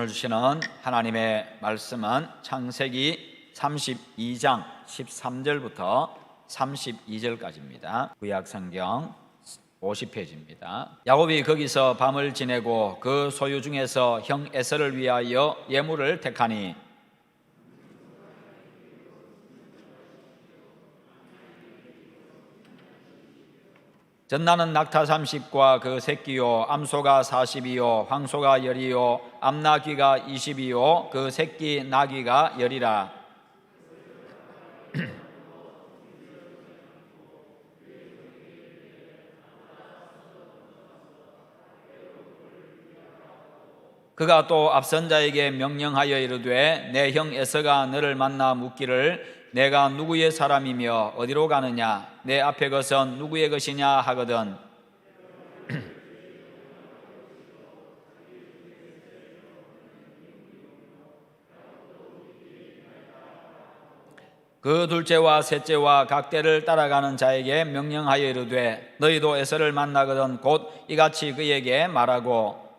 오늘 주시는 하나님의 말씀은 창세기 32장 13절부터 32절까지입니다. 구약성경 50페이지입니다. 야곱이 거기서 밤을 지내고 그 소유 중에서 형 에서를 위하여 예물을 택하니 전나는 낙타 30과 그 새끼요, 암소가 40이요, 황소가 10이요, 암나귀가 20이요, 그 새끼 나귀가 10이라. 그가 또 앞선 자에게 명령하여 이르되 내 형 에서가 너를 만나 묻기를 내가 누구의 사람이며 어디로 가느냐 내 앞에 것은 누구의 것이냐 하거든 그 둘째와 셋째와 각 때를 따라가는 자에게 명령하여 이르되 너희도 에서를 만나거든 곧 이같이 그에게 말하고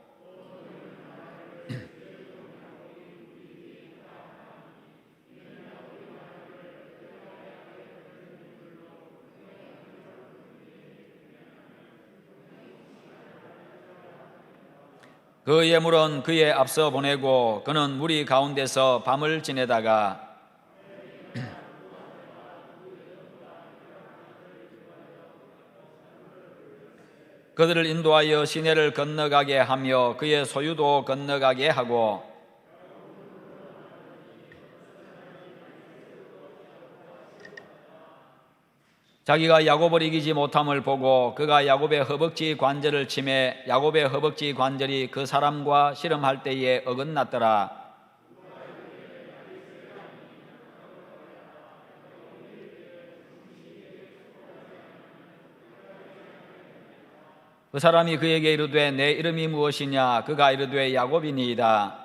그 예물은 그의 앞서 보내고 그는 무리 가운데서 밤을 지내다가 그들을 인도하여 시내를 건너가게 하며 그의 소유도 건너가게 하고 자기가 야곱을 이기지 못함을 보고 그가 야곱의 허벅지 관절을 치매 야곱의 허벅지 관절이 그 사람과 씨름할 때에 어긋났더라. 그 사람이 그에게 이르되 내 이름이 무엇이냐 그가 이르되 야곱이니이다.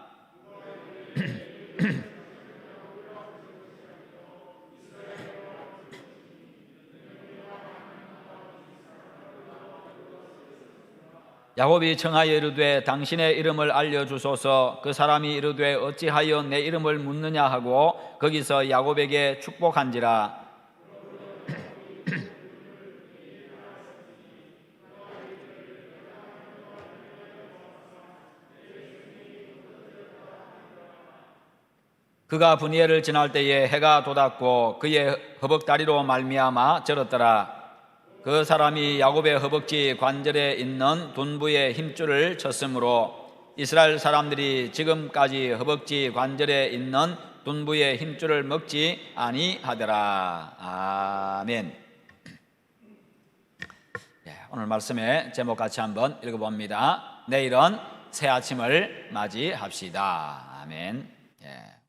야곱이 청하여 이르되 당신의 이름을 알려주소서. 그 사람이 이르되 어찌하여 내 이름을 묻느냐 하고 거기서 야곱에게 축복한지라. 그가 분이엘을 지날 때에 해가 돋았고 그의 허벅다리로 말미암아 절었더라. 그 사람이 야곱의 허벅지 관절에 있는 둔부의 힘줄을 쳤으므로 이스라엘 사람들이 지금까지 허벅지 관절에 있는 둔부의 힘줄을 먹지 아니하더라. 아멘. 오늘 말씀의 제목 같이 한번 읽어봅니다. 내일은 새 아침을 맞이합시다. 아멘.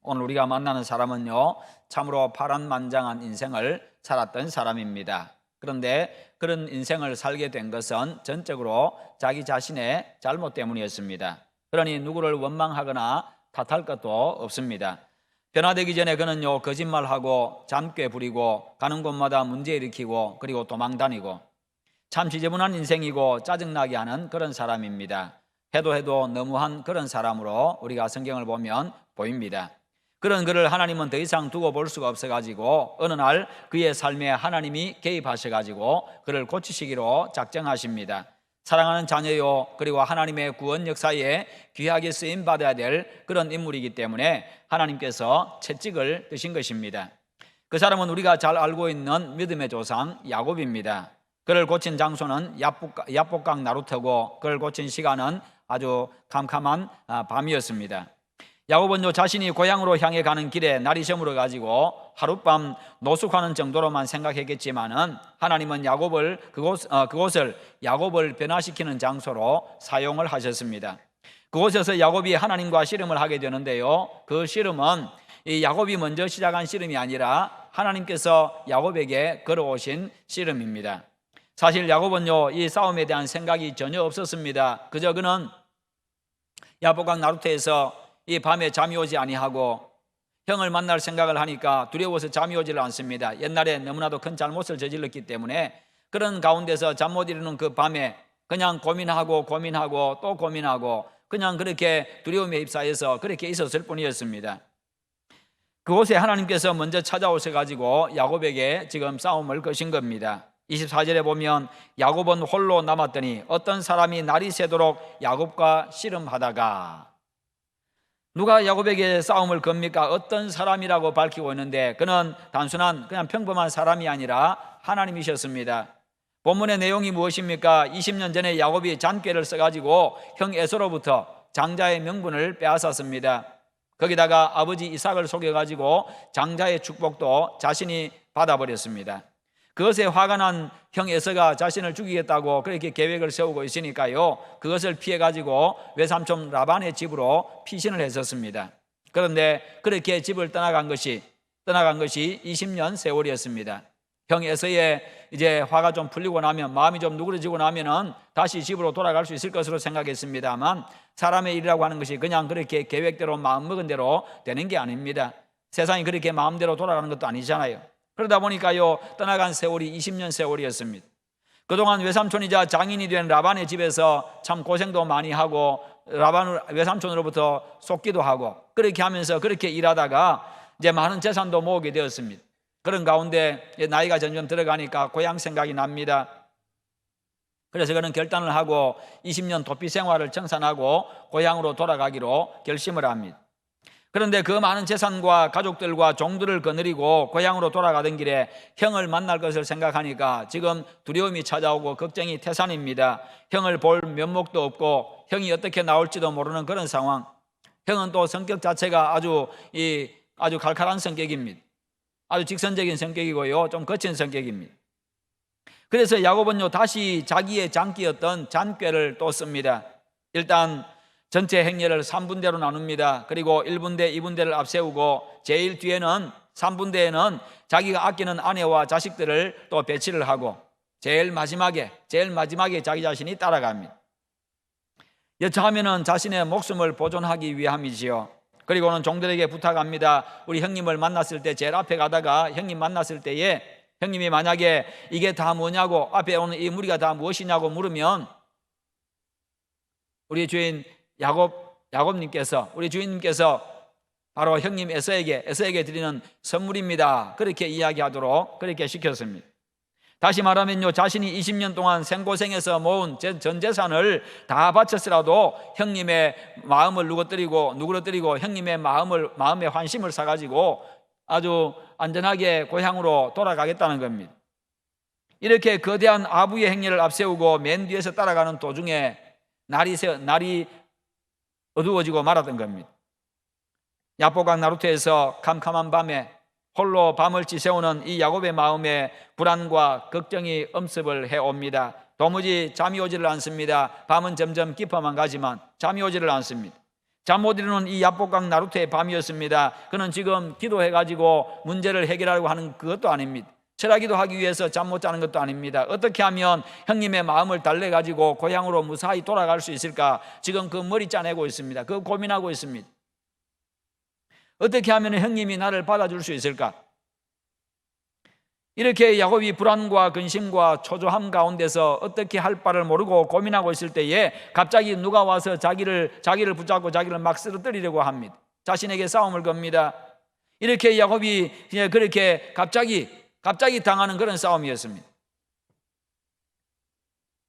오늘 우리가 만나는 사람은요 참으로 파란만장한 인생을 살았던 사람입니다. 그런데 그런 인생을 살게 된 것은 전적으로 자기 자신의 잘못 때문이었습니다. 그러니 누구를 원망하거나 탓할 것도 없습니다. 변화되기 전에 그는요 거짓말하고 잠깨 부리고 가는 곳마다 문제 일으키고 그리고 도망다니고 참 지저분한 인생이고 짜증나게 하는 그런 사람입니다. 해도 너무한 그런 사람으로 우리가 성경을 보면 보입니다. 그런 그를 하나님은 더 이상 두고 볼 수가 없어가지고 어느 날 그의 삶에 하나님이 개입하셔가지고 그를 고치시기로 작정하십니다. 사랑하는 자녀요 그리고 하나님의 구원 역사에 귀하게 쓰임받아야 될 그런 인물이기 때문에 하나님께서 채찍을 드신 것입니다. 그 사람은 우리가 잘 알고 있는 믿음의 조상 야곱입니다. 그를 고친 장소는 야복강 나루터고 그를 고친 시간은 아주 캄캄한 밤이었습니다. 야곱은요 자신이 고향으로 향해 가는 길에 날이 저물어 가지고 하룻밤 노숙하는 정도로만 생각했겠지만은 하나님은 야곱을 그곳을 야곱을 변화시키는 장소로 사용을 하셨습니다. 그곳에서 야곱이 하나님과 씨름을 하게 되는데요. 그 씨름은 이 야곱이 먼저 시작한 씨름이 아니라 하나님께서 야곱에게 걸어오신 씨름입니다. 사실 야곱은요 이 싸움에 대한 생각이 전혀 없었습니다. 그저 그는 야복강 나루터에서 이 밤에 잠이 오지 아니하고 형을 만날 생각을 하니까 두려워서 잠이 오지를 않습니다. 옛날에 너무나도 큰 잘못을 저질렀기 때문에 그런 가운데서 잠 못 이루는 그 밤에 그냥 고민하고 또 고민하고 그냥 그렇게 두려움에 휩싸여서 그렇게 있었을 뿐이었습니다. 그곳에 하나님께서 먼저 찾아오셔가지고 야곱에게 지금 싸움을 거신 겁니다. 24절에 보면 야곱은 홀로 남았더니 어떤 사람이 날이 새도록 야곱과 씨름하다가, 누가 야곱에게 싸움을 겁니까? 어떤 사람이라고 밝히고 있는데 그는 단순한 그냥 평범한 사람이 아니라 하나님이셨습니다. 본문의 내용이 무엇입니까? 20년 전에 야곱이 잔꾀를 써가지고 형 에서로부터 장자의 명분을 빼앗았습니다. 거기다가 아버지 이삭을 속여가지고 장자의 축복도 자신이 받아버렸습니다. 그것에 화가 난 형 에서가 자신을 죽이겠다고 그렇게 계획을 세우고 있으니까요, 그것을 피해가지고 외삼촌 라반의 집으로 피신을 했었습니다. 그런데 그렇게 집을 떠나간 것이 20년 세월이었습니다. 형 에서의 이제 화가 좀 풀리고 나면, 마음이 좀 누그러지고 나면은 다시 집으로 돌아갈 수 있을 것으로 생각했습니다만, 사람의 일이라고 하는 것이 그냥 그렇게 계획대로 마음먹은 대로 되는 게 아닙니다. 세상이 그렇게 마음대로 돌아가는 것도 아니잖아요. 그러다 보니까요, 떠나간 세월이 20년 세월이었습니다. 그동안 외삼촌이자 장인이 된 라반의 집에서 참 고생도 많이 하고 외삼촌으로부터 속기도 하고 그렇게 하면서 그렇게 일하다가 이제 많은 재산도 모으게 되었습니다. 그런 가운데 나이가 점점 들어가니까 고향 생각이 납니다. 그래서 그는 결단을 하고 20년 도피 생활을 청산하고 고향으로 돌아가기로 결심을 합니다. 그런데 그 많은 재산과 가족들과 종들을 거느리고 고향으로 돌아가던 길에 형을 만날 것을 생각하니까 지금 두려움이 찾아오고 걱정이 태산입니다. 형을 볼 면목도 없고 형이 어떻게 나올지도 모르는 그런 상황. 형은 또 성격 자체가 아주 칼칼한 성격입니다. 아주 직선적인 성격이고요, 좀 거친 성격입니다. 그래서 야곱은요, 다시 자기의 장기였던 잔꾀를 또 씁니다. 일단 전체 행렬을 3분대로 나눕니다. 그리고 1분대, 2분대를 앞세우고 제일 뒤에는 3분대에는 자기가 아끼는 아내와 자식들을 또 배치를 하고 제일 마지막에 자기 자신이 따라갑니다. 여차하면은 자신의 목숨을 보존하기 위함이지요. 그리고는 종들에게 부탁합니다. 우리 형님을 만났을 때 제일 앞에 가다가 형님 만났을 때에 형님이 만약에 이게 다 뭐냐고, 앞에 오는 이 무리가 다 무엇이냐고 물으면 우리 주인 야곱님께서, 우리 주인님께서 바로 형님 에서에게 드리는 선물입니다, 그렇게 이야기하도록 그렇게 시켰습니다. 다시 말하면요, 자신이 20년 동안 생고생해서 모은 전 재산을 다 바쳤으라도 형님의 마음을 누그러뜨리고 형님의 마음에 환심을 사가지고 아주 안전하게 고향으로 돌아가겠다는 겁니다. 이렇게 거대한 아부의 행렬을 앞세우고 맨 뒤에서 따라가는 도중에 날이 어두워지고 말았던 겁니다. 야보강 나루터에서 캄캄한 밤에 홀로 밤을 지새우는 이 야곱의 마음에 불안과 걱정이 엄습을 해옵니다. 도무지 잠이 오지를 않습니다. 밤은 점점 깊어만 가지만 잠이 오지를 않습니다. 잠 못 이루는 이 야보강 나루터의 밤이었습니다. 그는 지금 기도해가지고 문제를 해결하려고 하는 그것도 아닙니다. 철학기도 하기 위해서 잠 못 자는 것도 아닙니다. 어떻게 하면 형님의 마음을 달래가지고 고향으로 무사히 돌아갈 수 있을까? 지금 그 머리 짜내고 있습니다. 그 고민하고 있습니다. 어떻게 하면 형님이 나를 받아줄 수 있을까? 이렇게 야곱이 불안과 근심과 초조함 가운데서 어떻게 할 바를 모르고 고민하고 있을 때에 갑자기 누가 와서 자기를 붙잡고 자기를 막 쓰러뜨리려고 합니다. 자신에게 싸움을 겁니다. 이렇게 야곱이 그렇게 갑자기 당하는 그런 싸움이었습니다.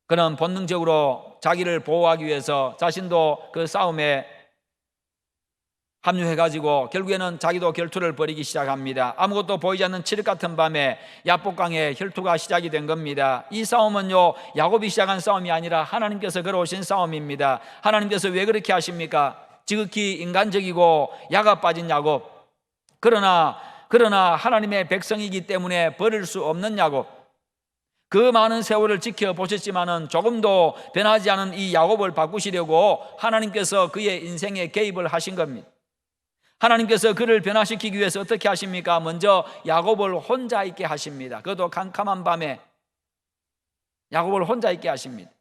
그는 본능적으로 자기를 보호하기 위해서 자신도 그 싸움에 합류해가지고 결국에는 자기도 결투를 벌이기 시작합니다. 아무것도 보이지 않는 칠흑 같은 밤에 야복강의 혈투가 시작이 된 겁니다. 이 싸움은요, 야곱이 시작한 싸움이 아니라 하나님께서 걸어오신 싸움입니다. 하나님께서 왜 그렇게 하십니까? 지극히 인간적이고 야가 빠진 야곱, 그러나 하나님의 백성이기 때문에 버릴 수 없는 야곱, 그 많은 세월을 지켜보셨지만은 조금도 변하지 않은 이 야곱을 바꾸시려고 하나님께서 그의 인생에 개입을 하신 겁니다. 하나님께서 그를 변화시키기 위해서 어떻게 하십니까? 먼저 야곱을 혼자 있게 하십니다. 그것도 캄캄한 밤에 야곱을 혼자 있게 하십니다.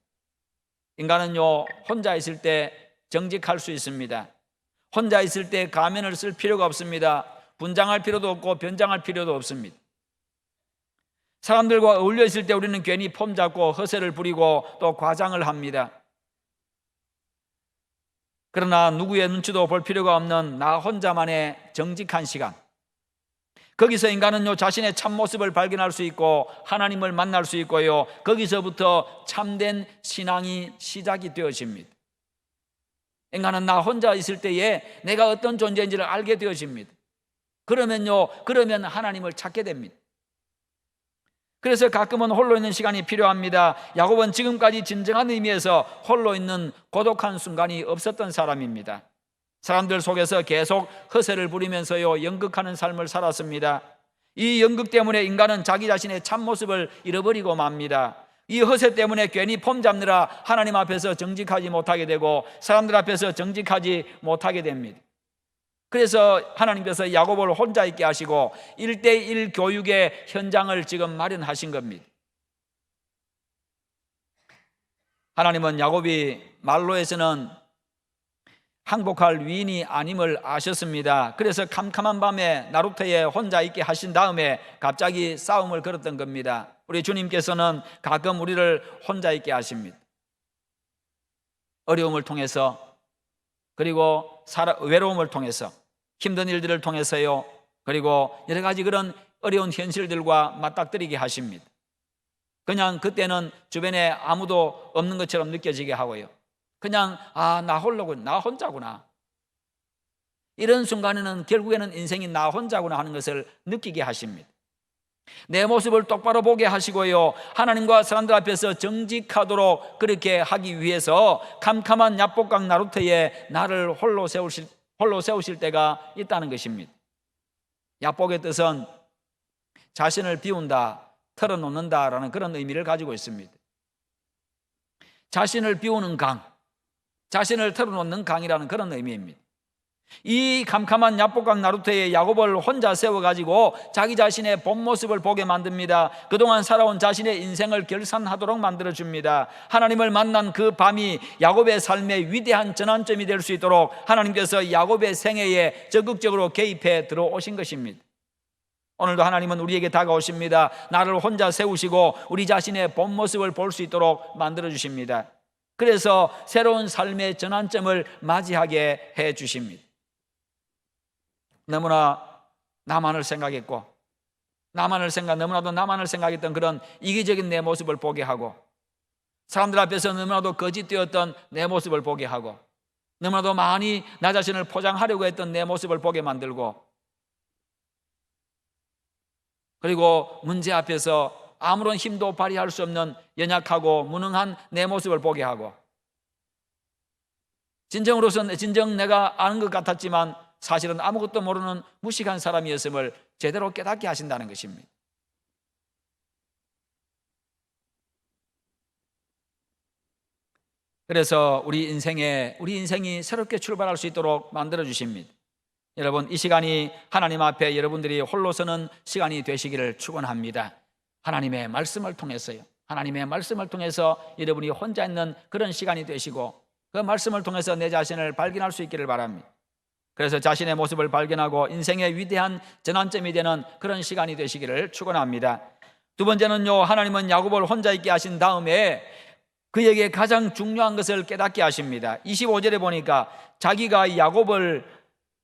인간은요, 혼자 있을 때 정직할 수 있습니다. 혼자 있을 때 가면을 쓸 필요가 없습니다. 분장할 필요도 없고 변장할 필요도 없습니다. 사람들과 어울려 있을 때 우리는 괜히 폼 잡고 허세를 부리고 또 과장을 합니다. 그러나 누구의 눈치도 볼 필요가 없는 나 혼자만의 정직한 시간, 거기서 인간은요 자신의 참모습을 발견할 수 있고 하나님을 만날 수 있고요, 거기서부터 참된 신앙이 시작이 되어집니다. 인간은 나 혼자 있을 때에 내가 어떤 존재인지를 알게 되어집니다. 그러면 하나님을 찾게 됩니다. 그래서 가끔은 홀로 있는 시간이 필요합니다. 야곱은 지금까지 진정한 의미에서 홀로 있는 고독한 순간이 없었던 사람입니다. 사람들 속에서 계속 허세를 부리면서요 연극하는 삶을 살았습니다. 이 연극 때문에 인간은 자기 자신의 참모습을 잃어버리고 맙니다. 이 허세 때문에 괜히 폼 잡느라 하나님 앞에서 정직하지 못하게 되고 사람들 앞에서 정직하지 못하게 됩니다. 그래서 하나님께서 야곱을 혼자 있게 하시고 1:1 교육의 현장을 지금 마련하신 겁니다. 하나님은 야곱이 말로에서는 항복할 위인이 아님을 아셨습니다. 그래서 캄캄한 밤에 나루터에 혼자 있게 하신 다음에 갑자기 싸움을 걸었던 겁니다. 우리 주님께서는 가끔 우리를 혼자 있게 하십니다. 어려움을 통해서, 그리고 외로움을 통해서, 힘든 일들을 통해서요, 그리고 여러 가지 그런 어려운 현실들과 맞닥뜨리게 하십니다. 그냥 그때는 주변에 아무도 없는 것처럼 느껴지게 하고요, 그냥 나 홀로군, 나 혼자구나, 이런 순간에는 결국에는 인생이 나 혼자구나 하는 것을 느끼게 하십니다. 내 모습을 똑바로 보게 하시고요, 하나님과 사람들 앞에서 정직하도록 그렇게 하기 위해서 캄캄한 야복강 나루터에 나를 홀로 세우실 때가 있다는 것입니다. 야복의 뜻은 자신을 비운다, 털어놓는다라는 그런 의미를 가지고 있습니다. 자신을 비우는 강, 자신을 털어놓는 강이라는 그런 의미입니다. 이 캄캄한 야복강 나루터에 야곱을 혼자 세워가지고 자기 자신의 본 모습을 보게 만듭니다. 그동안 살아온 자신의 인생을 결산하도록 만들어줍니다. 하나님을 만난 그 밤이 야곱의 삶의 위대한 전환점이 될 수 있도록 하나님께서 야곱의 생애에 적극적으로 개입해 들어오신 것입니다. 오늘도 하나님은 우리에게 다가오십니다. 나를 혼자 세우시고 우리 자신의 본 모습을 볼 수 있도록 만들어주십니다. 그래서 새로운 삶의 전환점을 맞이하게 해주십니다. 너무나 나만을 생각했고, 너무나도 나만을 생각했던 그런 이기적인 내 모습을 보게 하고, 사람들 앞에서 너무나도 거짓되었던 내 모습을 보게 하고, 너무나도 많이 나 자신을 포장하려고 했던 내 모습을 보게 만들고, 그리고 문제 앞에서 아무런 힘도 발휘할 수 없는 연약하고 무능한 내 모습을 보게 하고, 진정 내가 아는 것 같았지만 사실은 아무것도 모르는 무식한 사람이었음을 제대로 깨닫게 하신다는 것입니다. 그래서 우리 인생이 새롭게 출발할 수 있도록 만들어 주십니다. 여러분, 이 시간이 하나님 앞에 여러분들이 홀로 서는 시간이 되시기를 축원합니다. 하나님의 말씀을 통해서요, 하나님의 말씀을 통해서 여러분이 혼자 있는 그런 시간이 되시고, 그 말씀을 통해서 내 자신을 발견할 수 있기를 바랍니다. 그래서 자신의 모습을 발견하고 인생의 위대한 전환점이 되는 그런 시간이 되시기를 축원합니다. 두 번째는요, 하나님은 야곱을 혼자 있게 하신 다음에 그에게 가장 중요한 것을 깨닫게 하십니다. 25절에 보니까 자기가 야곱을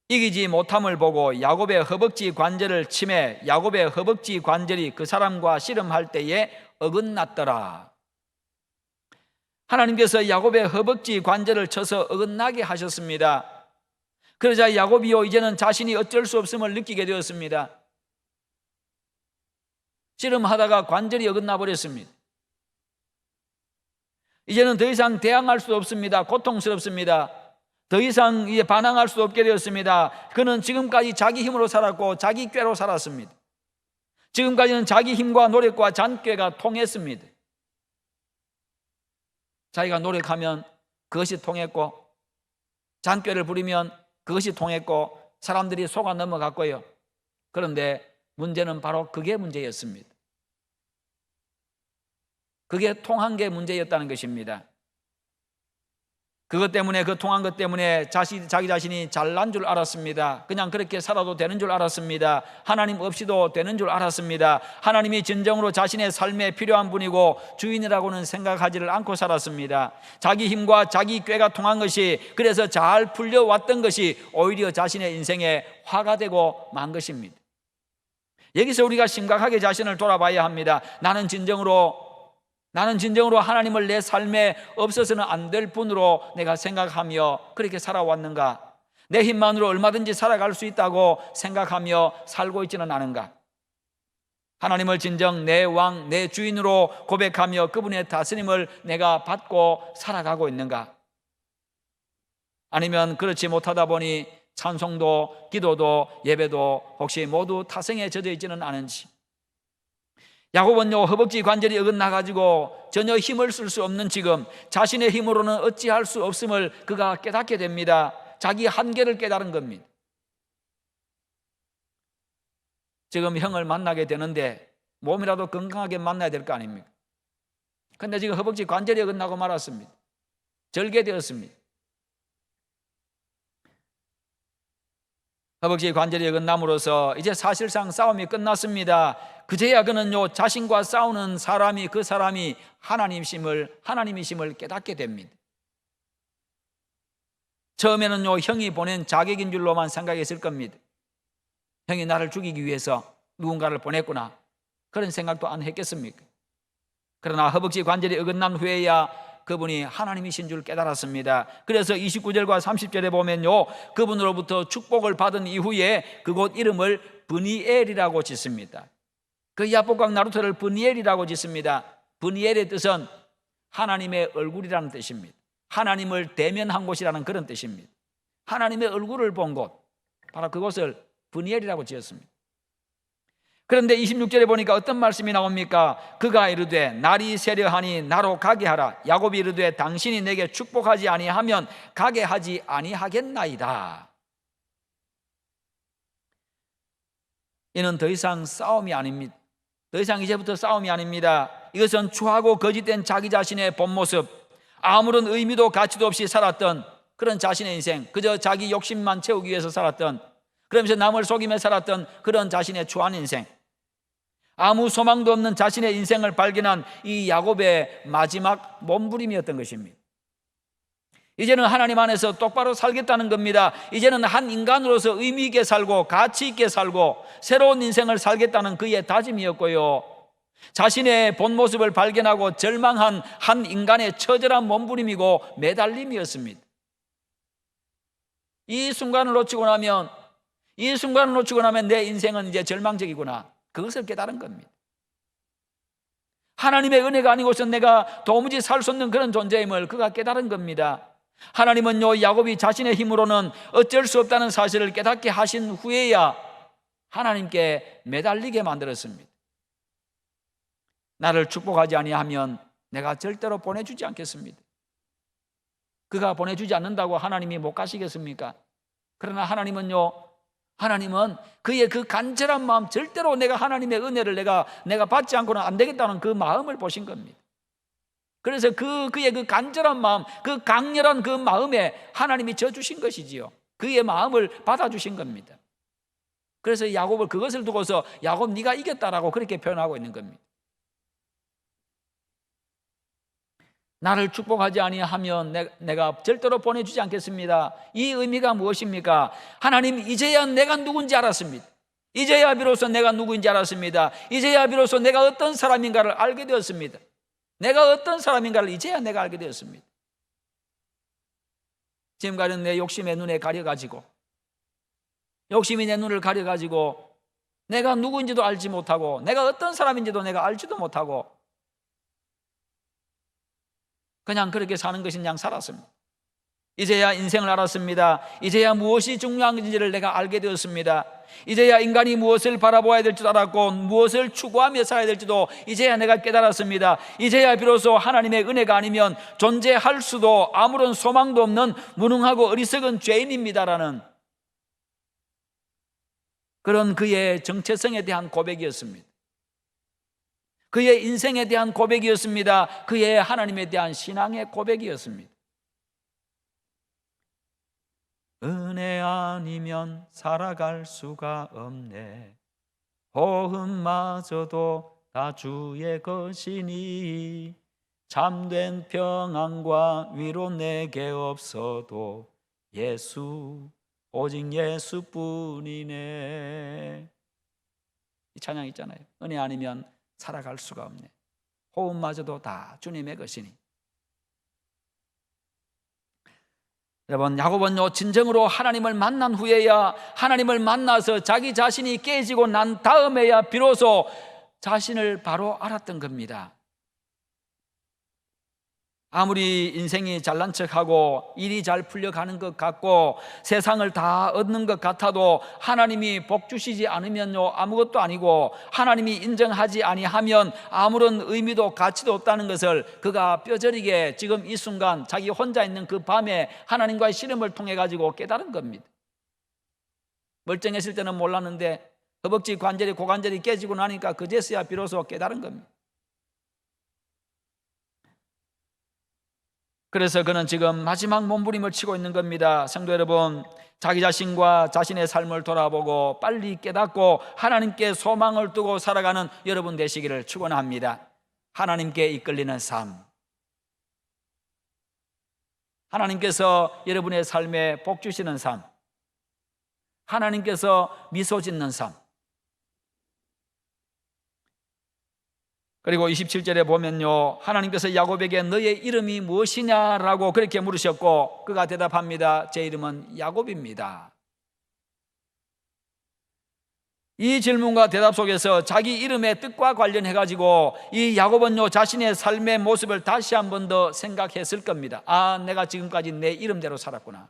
이기지 못함을 보고 야곱의 허벅지 관절을 치매 야곱의 허벅지 관절이 그 사람과 씨름할 때에 어긋났더라. 하나님께서 야곱의 허벅지 관절을 쳐서 어긋나게 하셨습니다. 그러자 야곱이요, 이제는 자신이 어쩔 수 없음을 느끼게 되었습니다. 씨름하다가 관절이 어긋나 버렸습니다. 이제는 더 이상 대항할 수 없습니다. 고통스럽습니다. 더 이상 반항할 수 없게 되었습니다. 그는 지금까지 자기 힘으로 살았고 자기 꾀로 살았습니다. 지금까지는 자기 힘과 노력과 잔꾀가 통했습니다. 자기가 노력하면 그것이 통했고, 잔꾀를 부리면 그것이 통했고, 사람들이 속아 넘어갔고요. 그런데 문제는 바로 그게 문제였습니다. 그게 통한 게 문제였다는 것입니다. 그것 때문에, 그 통한 것 때문에 자기 자신이 잘난 줄 알았습니다. 그냥 그렇게 살아도 되는 줄 알았습니다. 하나님 없이도 되는 줄 알았습니다. 하나님이 진정으로 자신의 삶에 필요한 분이고 주인이라고는 생각하지를 않고 살았습니다. 자기 힘과 자기 꾀가 통한 것이, 그래서 잘 풀려왔던 것이 오히려 자신의 인생에 화가 되고 만 것입니다. 여기서 우리가 심각하게 자신을 돌아봐야 합니다. 나는 진정으로 하나님을 내 삶에 없어서는 안 될 분으로 내가 생각하며 그렇게 살아왔는가? 내 힘만으로 얼마든지 살아갈 수 있다고 생각하며 살고 있지는 않은가? 하나님을 진정 내 왕, 내 주인으로 고백하며 그분의 다스림을 내가 받고 살아가고 있는가? 아니면 그렇지 못하다 보니 찬송도, 기도도, 예배도 혹시 모두 타성에 젖어 있지는 않은지. 야곱은요, 허벅지 관절이 어긋나가지고 전혀 힘을 쓸 수 없는 지금 자신의 힘으로는 어찌할 수 없음을 그가 깨닫게 됩니다. 자기 한계를 깨달은 겁니다. 지금 형을 만나게 되는데 몸이라도 건강하게 만나야 될 거 아닙니까? 그런데 지금 허벅지 관절이 어긋나고 말았습니다. 절개되었습니다. 허벅지 관절이 어긋남으로써 이제 사실상 싸움이 끝났습니다. 그제야 그는요, 자신과 싸우는 사람이, 그 사람이 하나님이심을 깨닫게 됩니다. 처음에는요, 형이 보낸 자객인 줄로만 생각했을 겁니다. 형이 나를 죽이기 위해서 누군가를 보냈구나, 그런 생각도 안 했겠습니까? 그러나 허벅지 관절이 어긋난 후에야 그분이 하나님이신 줄 깨달았습니다. 그래서 29절과 30절에 보면요, 그분으로부터 축복을 받은 이후에 그곳 이름을 브니엘이라고 짓습니다. 그 야복강 나루터를 브니엘이라고 짓습니다. 브니엘의 뜻은 하나님의 얼굴이라는 뜻입니다. 하나님을 대면한 곳이라는 그런 뜻입니다. 하나님의 얼굴을 본 곳, 바로 그곳을 브니엘이라고 지었습니다. 그런데 26절에 보니까 어떤 말씀이 나옵니까? 그가 이르되 날이 세려하니 나로 가게 하라. 야곱이 이르되 당신이 내게 축복하지 아니하면 가게 하지 아니하겠나이다. 이는 더 이상 싸움이 아닙니다. 더 이상 이제부터 싸움이 아닙니다. 이것은 추하고 거짓된 자기 자신의 본 모습, 아무런 의미도 가치도 없이 살았던 그런 자신의 인생, 그저 자기 욕심만 채우기 위해서 살았던, 그러면서 남을 속이며 살았던 그런 자신의 추한 인생, 아무 소망도 없는 자신의 인생을 발견한 이 야곱의 마지막 몸부림이었던 것입니다. 이제는 하나님 안에서 똑바로 살겠다는 겁니다. 이제는 한 인간으로서 의미 있게 살고 가치 있게 살고 새로운 인생을 살겠다는 그의 다짐이었고요, 자신의 본 모습을 발견하고 절망한 한 인간의 처절한 몸부림이고 매달림이었습니다. 이 순간을 놓치고 나면 내 인생은 이제 절망적이구나, 그것을 깨달은 겁니다. 하나님의 은혜가 아니고서 내가 도무지 살 수 없는 그런 존재임을 그가 깨달은 겁니다. 하나님은요, 야곱이 자신의 힘으로는 어쩔 수 없다는 사실을 깨닫게 하신 후에야 하나님께 매달리게 만들었습니다. 나를 축복하지 아니하면 내가 절대로 보내주지 않겠습니다. 그가 보내주지 않는다고 하나님이 못 가시겠습니까? 그러나 하나님은 그의 그 간절한 마음, 절대로 내가 하나님의 은혜를 내가 받지 않고는 안 되겠다는 그 마음을 보신 겁니다. 그래서 그의 그 간절한 마음, 그 강렬한 그 마음에 하나님이 져주신 것이지요. 그의 마음을 받아주신 겁니다. 그래서 야곱을 그것을 두고서 야곱 네가 이겼다라고 그렇게 표현하고 있는 겁니다. 나를 축복하지 아니하면 내가 절대로 보내주지 않겠습니다. 이 의미가 무엇입니까? 하나님, 이제야 내가 누군지 알았습니다. 이제야 비로소 내가 누구인지 알았습니다. 이제야 비로소 내가 어떤 사람인가를 알게 되었습니다. 내가 어떤 사람인가를 이제야 내가 알게 되었습니다. 지금까지는 내 욕심의 눈에 가려가지고, 욕심이 내 눈을 가려가지고 내가 누구인지도 알지 못하고 내가 어떤 사람인지도 내가 알지도 못하고 그냥 그렇게 사는 것인 양 살았습니다. 이제야 인생을 알았습니다. 이제야 무엇이 중요한지를 내가 알게 되었습니다. 이제야 인간이 무엇을 바라보아야 될지도 알았고 무엇을 추구하며 살아야 될지도 이제야 내가 깨달았습니다. 이제야 비로소 하나님의 은혜가 아니면 존재할 수도 아무런 소망도 없는 무능하고 어리석은 죄인입니다라는 그런 그의 정체성에 대한 고백이었습니다. 그의 인생에 대한 고백이었습니다. 그의 하나님에 대한 신앙의 고백이었습니다. 은혜 아니면 살아갈 수가 없네. 호흡마저도 다 주의 것이니 참된 평안과 위로 내게 없어도 예수, 오직 예수뿐이네. 이 찬양 있잖아요. 은혜 아니면 살아갈 수가 없네. 호흡마저도 다 주님의 것이니. 여러분, 야곱은요 진정으로 하나님을 만난 후에야, 하나님을 만나서 자기 자신이 깨지고 난 다음에야 비로소 자신을 바로 알았던 겁니다. 아무리 인생이 잘난 척하고 일이 잘 풀려가는 것 같고 세상을 다 얻는 것 같아도 하나님이 복 주시지 않으면요 아무것도 아니고, 하나님이 인정하지 아니하면 아무런 의미도 가치도 없다는 것을 그가 뼈저리게 지금 이 순간 자기 혼자 있는 그 밤에 하나님과의 씨름을 통해 가지고 깨달은 겁니다. 멀쩡했을 때는 몰랐는데 허벅지 관절이, 고관절이 깨지고 나니까 그제서야 비로소 깨달은 겁니다. 그래서 그는 지금 마지막 몸부림을 치고 있는 겁니다. 성도 여러분, 자기 자신과 자신의 삶을 돌아보고 빨리 깨닫고 하나님께 소망을 두고 살아가는 여러분 되시기를 축원합니다. 하나님께 이끌리는 삶, 하나님께서 여러분의 삶에 복 주시는 삶, 하나님께서 미소 짓는 삶. 그리고 27절에 보면요, 하나님께서 야곱에게 너의 이름이 무엇이냐라고 그렇게 물으셨고 그가 대답합니다. 제 이름은 야곱입니다. 이 질문과 대답 속에서 자기 이름의 뜻과 관련해 가지고 이 야곱은요 자신의 삶의 모습을 다시 한 번 더 생각했을 겁니다. 아, 내가 지금까지 내 이름대로 살았구나.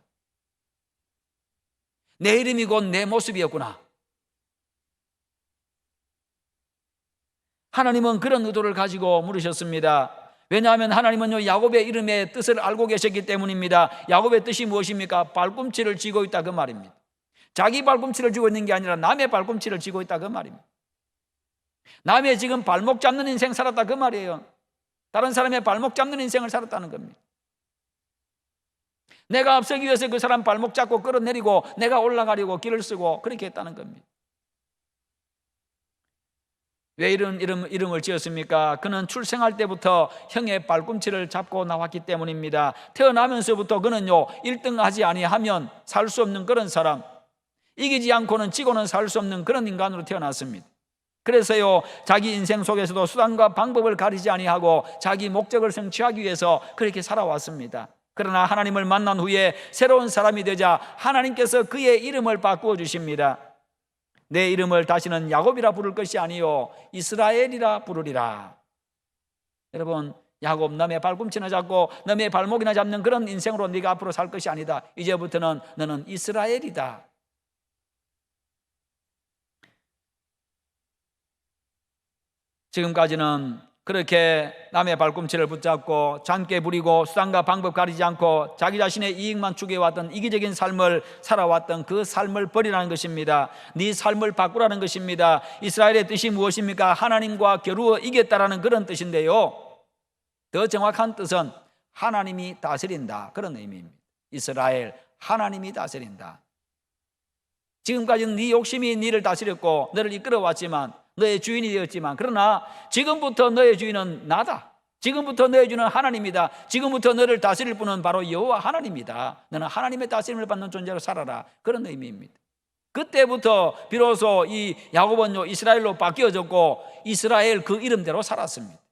내 이름이 곧 내 모습이었구나. 하나님은 그런 의도를 가지고 물으셨습니다. 왜냐하면 하나님은요 야곱의 이름의 뜻을 알고 계셨기 때문입니다. 야곱의 뜻이 무엇입니까? 발꿈치를 쥐고 있다, 그 말입니다. 자기 발꿈치를 쥐고 있는 게 아니라 남의 발꿈치를 쥐고 있다, 그 말입니다. 남의 지금 발목 잡는 인생 살았다, 그 말이에요. 다른 사람의 발목 잡는 인생을 살았다는 겁니다. 내가 앞서기 위해서 그 사람 발목 잡고 끌어내리고 내가 올라가려고 길을 쓰고 그렇게 했다는 겁니다. 왜 이런 이름을 지었습니까? 그는 출생할 때부터 형의 발꿈치를 잡고 나왔기 때문입니다. 태어나면서부터 그는요 1등 하지 아니하면 살 수 없는 그런 사람, 이기지 않고는 지고는 살 수 없는 그런 인간으로 태어났습니다. 그래서요 자기 인생 속에서도 수단과 방법을 가리지 아니하고 자기 목적을 성취하기 위해서 그렇게 살아왔습니다. 그러나 하나님을 만난 후에 새로운 사람이 되자 하나님께서 그의 이름을 바꾸어 주십니다. 내 이름을 다시는 야곱이라 부를 것이 아니요 이스라엘이라 부르리라. 여러분, 야곱 남의 발꿈치나 잡고 남의 발목이나 잡는 그런 인생으로 네가 앞으로 살 것이 아니다. 이제부터는 너는 이스라엘이다. 지금까지는 그렇게 남의 발꿈치를 붙잡고 장깨 부리고 수단과 방법 가리지 않고 자기 자신의 이익만 추구해왔던 이기적인 삶을 살아왔던 그 삶을 버리라는 것입니다. 네 삶을 바꾸라는 것입니다. 이스라엘의 뜻이 무엇입니까? 하나님과 겨루어 이겼다라는 그런 뜻인데요, 더 정확한 뜻은 하나님이 다스린다, 그런 의미입니다. 이스라엘, 하나님이 다스린다. 지금까지는 네 욕심이 너를 다스렸고 너를 이끌어왔지만, 너의 주인이 되었지만, 그러나 지금부터 너의 주인은 나다. 지금부터 너의 주인은 하나님이다. 지금부터 너를 다스릴 분은 바로 여호와 하나님이다. 너는 하나님의 다스림을 받는 존재로 살아라, 그런 의미입니다. 그때부터 비로소 이 야곱은 이스라엘로 바뀌어졌고 이스라엘 그 이름대로 살았습니다.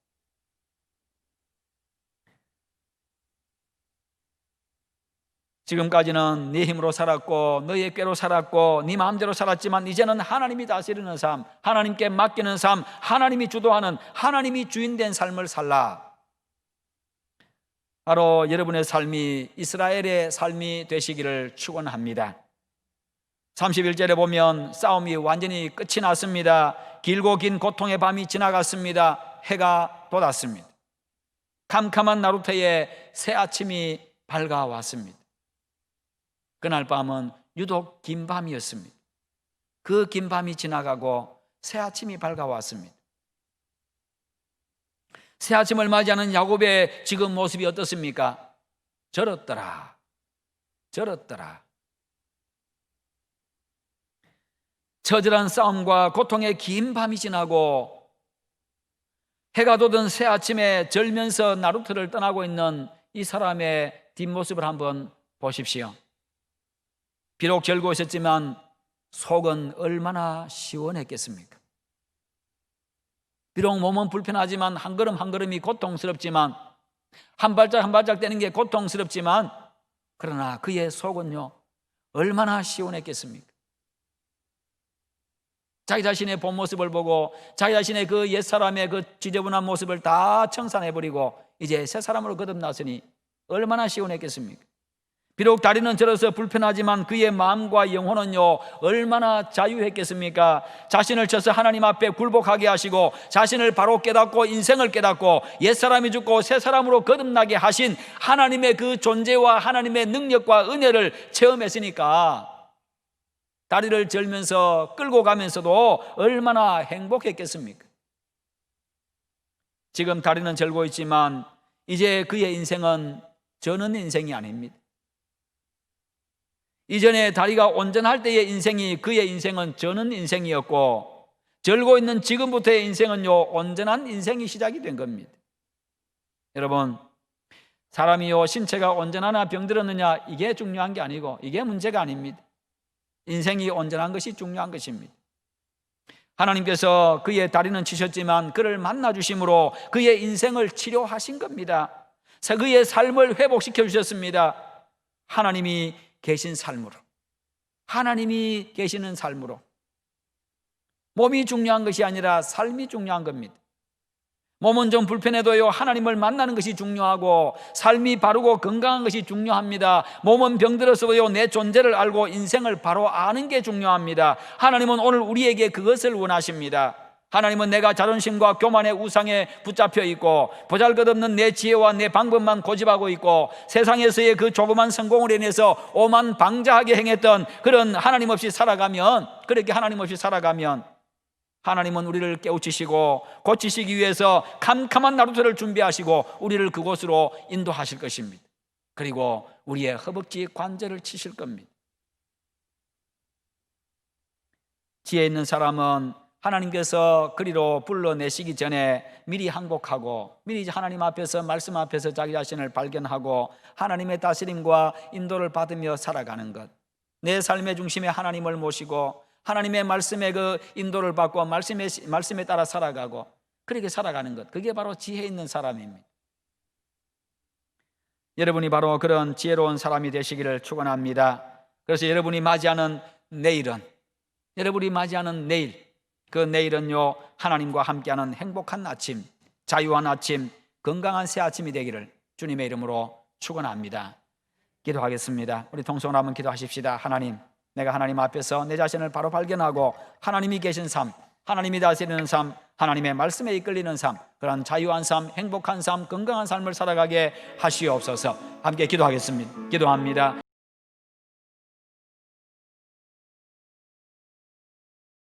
지금까지는 네 힘으로 살았고 너의 꾀로 살았고 네 마음대로 살았지만 이제는 하나님이 다스리는 삶, 하나님께 맡기는 삶, 하나님이 주도하는, 하나님이 주인된 삶을 살라. 바로 여러분의 삶이 이스라엘의 삶이 되시기를 축원합니다. 31절에 보면 싸움이 완전히 끝이 났습니다. 길고 긴 고통의 밤이 지나갔습니다. 해가 돋았습니다. 캄캄한 나루터에 새 아침이 밝아왔습니다. 그날 밤은 유독 긴 밤이었습니다. 그 긴 밤이 지나가고 새 아침이 밝아왔습니다. 새 아침을 맞이하는 야곱의 지금 모습이 어떻습니까? 절었더라, 절었더라. 처절한 싸움과 고통의 긴 밤이 지나고 해가 돋은 새 아침에 절면서 나루터를 떠나고 있는 이 사람의 뒷모습을 한번 보십시오. 비록 절고 있었지만 속은 얼마나 시원했겠습니까? 비록 몸은 불편하지만 한 걸음 한 걸음이 고통스럽지만, 한 발짝 한 발짝 떼는 게 고통스럽지만, 그러나 그의 속은요 얼마나 시원했겠습니까? 자기 자신의 본 모습을 보고 자기 자신의 그 옛사람의 그 지저분한 모습을 다 청산해버리고 이제 새 사람으로 거듭났으니 얼마나 시원했겠습니까? 비록 다리는 저려서 불편하지만 그의 마음과 영혼은요 얼마나 자유했겠습니까? 자신을 쳐서 하나님 앞에 굴복하게 하시고 자신을 바로 깨닫고 인생을 깨닫고 옛사람이 죽고 새 사람으로 거듭나게 하신 하나님의 그 존재와 하나님의 능력과 은혜를 체험했으니까 다리를 절면서 끌고 가면서도 얼마나 행복했겠습니까? 지금 다리는 절고 있지만 이제 그의 인생은 저는 인생이 아닙니다. 이전에 다리가 온전할 때의 인생이 그의 인생은 저는 인생이었고, 절고 있는 지금부터의 인생은요 온전한 인생이 시작이 된 겁니다. 여러분, 사람이요 신체가 온전하나 병들었느냐 이게 중요한 게 아니고 이게 문제가 아닙니다. 인생이 온전한 것이 중요한 것입니다. 하나님께서 그의 다리는 치셨지만 그를 만나주심으로 그의 인생을 치료하신 겁니다. 그의 삶을 회복시켜 주셨습니다. 하나님이 계신 삶으로, 하나님이 계시는 삶으로. 몸이 중요한 것이 아니라 삶이 중요한 겁니다. 몸은 좀 불편해도요 하나님을 만나는 것이 중요하고 삶이 바르고 건강한 것이 중요합니다. 몸은 병들었어도요 내 존재를 알고 인생을 바로 아는 게 중요합니다. 하나님은 오늘 우리에게 그것을 원하십니다. 하나님은 내가 자존심과 교만의 우상에 붙잡혀 있고 보잘것없는 내 지혜와 내 방법만 고집하고 있고 세상에서의 그 조그만 성공을 인해서 오만방자하게 행했던 그런 하나님 없이 살아가면, 그렇게 하나님 없이 살아가면 하나님은 우리를 깨우치시고 고치시기 위해서 캄캄한 나루터를 준비하시고 우리를 그곳으로 인도하실 것입니다. 그리고 우리의 허벅지 관절을 치실 겁니다. 지혜 있는 사람은 하나님께서 그리로 불러내시기 전에 미리 항복하고 미리 하나님 앞에서 말씀 앞에서 자기 자신을 발견하고 하나님의 다스림과 인도를 받으며 살아가는 것, 내 삶의 중심에 하나님을 모시고 하나님의 말씀에 그 인도를 받고 말씀에 따라 살아가고 그렇게 살아가는 것, 그게 바로 지혜 있는 사람입니다. 여러분이 바로 그런 지혜로운 사람이 되시기를 축원합니다. 그래서 여러분이 맞이하는 내일은, 여러분이 맞이하는 내일, 그 내일은요 하나님과 함께하는 행복한 아침, 자유한 아침, 건강한 새 아침이 되기를 주님의 이름으로 축원합니다. 기도하겠습니다. 우리 통성으로 한번 기도하십시다. 하나님, 내가 하나님 앞에서 내 자신을 바로 발견하고 하나님이 계신 삶, 하나님이 다스리는 삶, 하나님의 말씀에 이끌리는 삶, 그런 자유한 삶, 행복한 삶, 건강한 삶을 살아가게 하시옵소서. 함께 기도하겠습니다. 기도합니다.